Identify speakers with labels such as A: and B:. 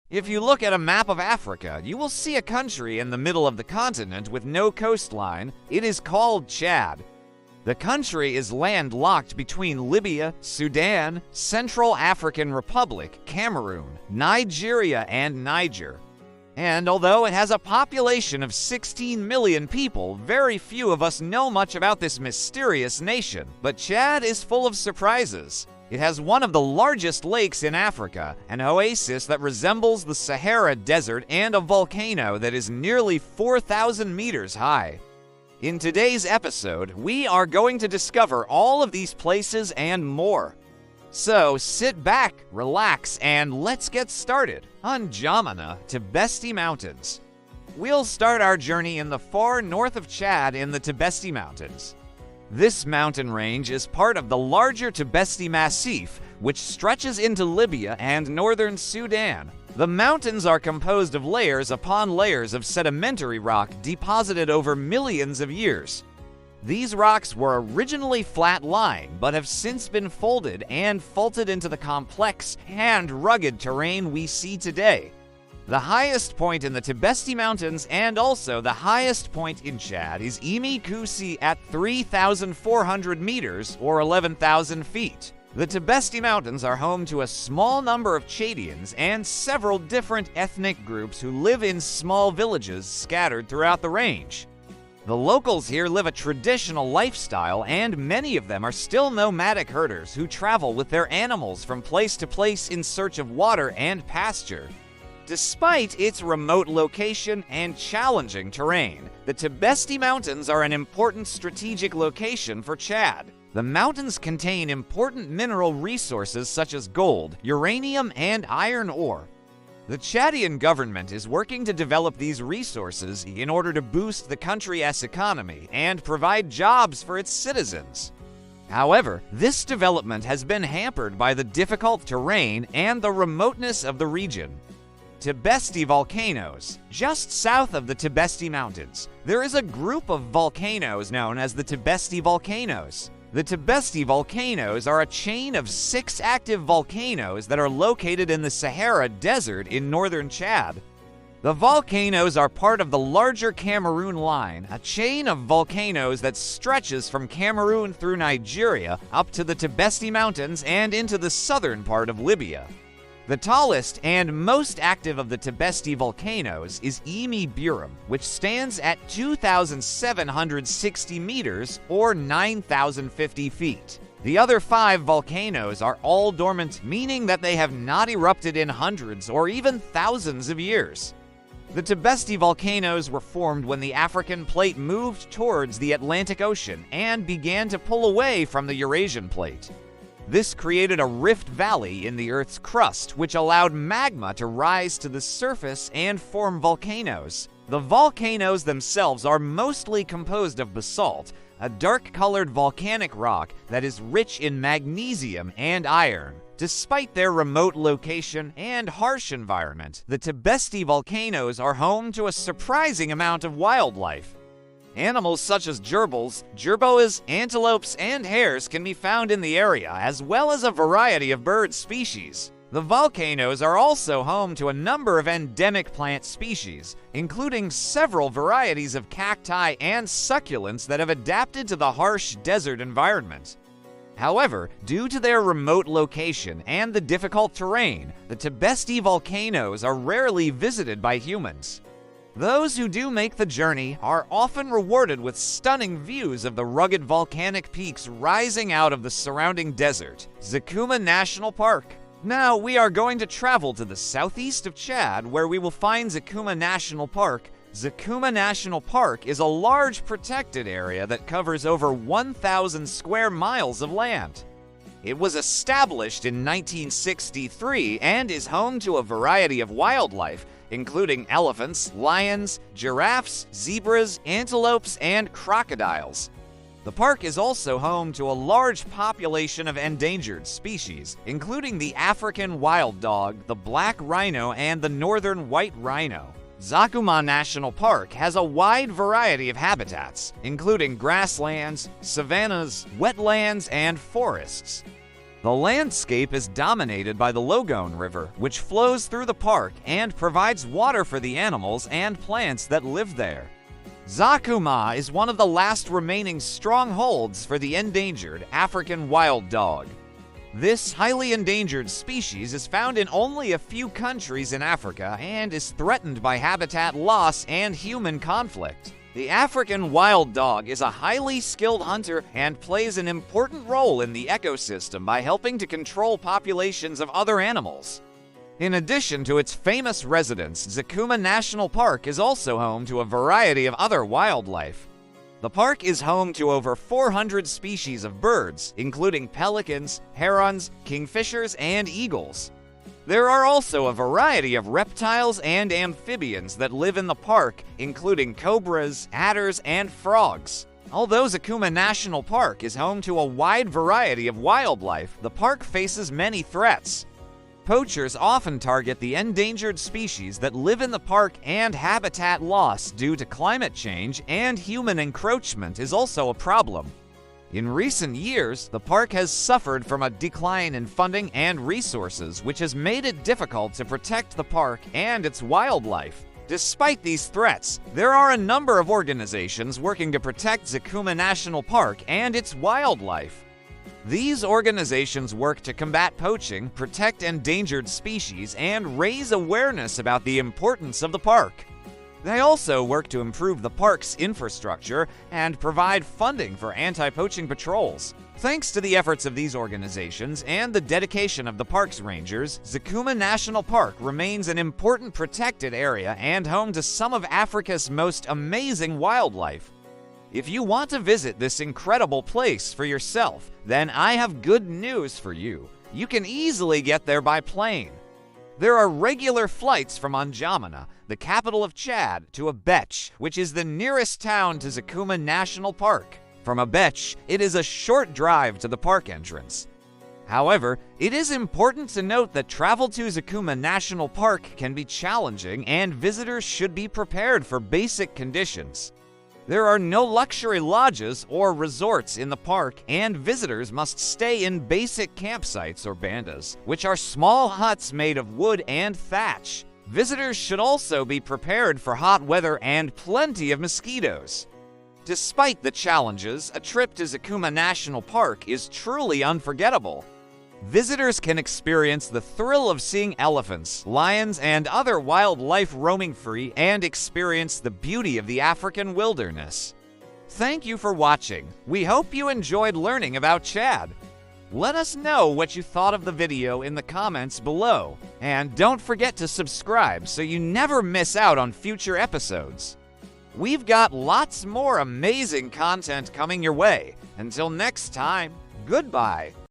A: If you look at a map of Africa, you will see a country in the middle of the continent with no coastline. It is called Chad. The country is landlocked between Libya, Sudan, Central African Republic, Cameroon, Nigeria, and Niger. And although it has a population of 16 million people, very few of us know much about this mysterious nation. But Chad is full of surprises. It has one of the largest lakes in Africa, an oasis that resembles the Sahara Desert, and a volcano that is nearly 4,000 meters high. In today's episode, we are going to discover all of these places and more. So sit back, relax, and let's get started on N'Djamena, Tibesti Mountains. We'll start our journey in the far north of Chad in the Tibesti Mountains. This mountain range is part of the larger Tibesti Massif, which stretches into Libya and northern Sudan. The mountains are composed of layers upon layers of sedimentary rock deposited over millions of years. These rocks were originally flat-lying, but have since been folded and faulted into the complex and rugged terrain we see today. The highest point in the Tibesti Mountains and also the highest point in Chad is Imi Kusi at 3,400 meters or 11,000 feet. The Tibesti Mountains are home to a small number of Chadians and several different ethnic groups who live in small villages scattered throughout the range. The locals here live a traditional lifestyle, and many of them are still nomadic herders who travel with their animals from place to place in search of water and pasture. Despite its remote location and challenging terrain, the Tibesti Mountains are an important strategic location for Chad. The mountains contain important mineral resources such as gold, uranium, and iron ore. The Chadian government is working to develop these resources in order to boost the country's economy and provide jobs for its citizens. However, this development has been hampered by the difficult terrain and the remoteness of the region. Tibesti Volcanoes. Just south of the Tibesti Mountains, there is a group of volcanoes known as the Tibesti Volcanoes. The Tibesti Volcanoes are a chain of 6 active volcanoes that are located in the Sahara Desert in northern Chad. The volcanoes are part of the larger Cameroon line, a chain of volcanoes that stretches from Cameroon through Nigeria up to the Tibesti Mountains and into the southern part of Libya. The tallest and most active of the Tibesti volcanoes is Imi Biram, which stands at 2,760 meters or 9,050 feet. The other 5 volcanoes are all dormant, meaning that they have not erupted in hundreds or even thousands of years. The Tibesti volcanoes were formed when the African plate moved towards the Atlantic Ocean and began to pull away from the Eurasian plate. This created a rift valley in the Earth's crust, which allowed magma to rise to the surface and form volcanoes. The volcanoes themselves are mostly composed of basalt, a dark-colored volcanic rock that is rich in magnesium and iron. Despite their remote location and harsh environment, the Tibesti volcanoes are home to a surprising amount of wildlife. Animals such as gerbils, jerboas, antelopes, and hares can be found in the area, as well as a variety of bird species. The volcanoes are also home to a number of endemic plant species, including several varieties of cacti and succulents that have adapted to the harsh desert environment. However, due to their remote location and the difficult terrain, the Tibesti volcanoes are rarely visited by humans. Those who do make the journey are often rewarded with stunning views of the rugged volcanic peaks rising out of the surrounding desert. Zakouma National Park. Now we are going to travel to the southeast of Chad, where we will find Zakouma National Park. Zakouma National Park is a large protected area that covers over 1,000 square miles of land. It was established in 1963 and is home to a variety of wildlife, including elephants, lions, giraffes, zebras, antelopes, and crocodiles. The park is also home to a large population of endangered species, including the African wild dog, the black rhino, and the northern white rhino. Zakouma National Park has a wide variety of habitats, including grasslands, savannas, wetlands, and forests. The The landscape is dominated by the Logone River, which flows through the park and provides water for the animals and plants that live there. Zakouma is one of the last remaining strongholds for the endangered African wild dog. This highly endangered species is found in only a few countries in Africa and is threatened by habitat loss and human conflict. The African wild dog is a highly skilled hunter and plays an important role in the ecosystem by helping to control populations of other animals. In addition to its famous residents, Zakouma National Park is also home to a variety of other wildlife. The park is home to over 400 species of birds, including pelicans, herons, kingfishers, and eagles. There are also a variety of reptiles and amphibians that live in the park, including cobras, adders, and frogs. Although Zakouma National Park is home to a wide variety of wildlife, the park faces many threats. Poachers often target the endangered species that live in the park, and habitat loss due to climate change and human encroachment is also a problem. In recent years, the park has suffered from a decline in funding and resources, which has made it difficult to protect the park and its wildlife. Despite these threats, there are a number of organizations working to protect Zakouma National Park and its wildlife. These organizations work to combat poaching, protect endangered species, and raise awareness about the importance of the park. They also work to improve the park's infrastructure and provide funding for anti-poaching patrols. Thanks to the efforts of these organizations and the dedication of the park's rangers, Zakouma National Park remains an important protected area and home to some of Africa's most amazing wildlife. If you want to visit this incredible place for yourself, then I have good news for you. You can easily get there by plane. There are regular flights from N'Djamena, the capital of Chad, to Abetch, which is the nearest town to Zakouma National Park. From Abetch, it is a short drive to the park entrance. However, it is important to note that travel to Zakouma National Park can be challenging, and visitors should be prepared for basic conditions. There are no luxury lodges or resorts in the park, and visitors must stay in basic campsites or bandas, which are small huts made of wood and thatch. Visitors should also be prepared for hot weather and plenty of mosquitoes. Despite the challenges, a trip to Zakouma National Park is truly unforgettable. Visitors can experience the thrill of seeing elephants, lions, and other wildlife roaming free, and experience the beauty of the African wilderness. Thank you for watching. We hope you enjoyed learning about Chad. Let us know what you thought of the video in the comments below, and don't forget to subscribe so you never miss out on future episodes. We've got lots more amazing content coming your way. Until next time, goodbye.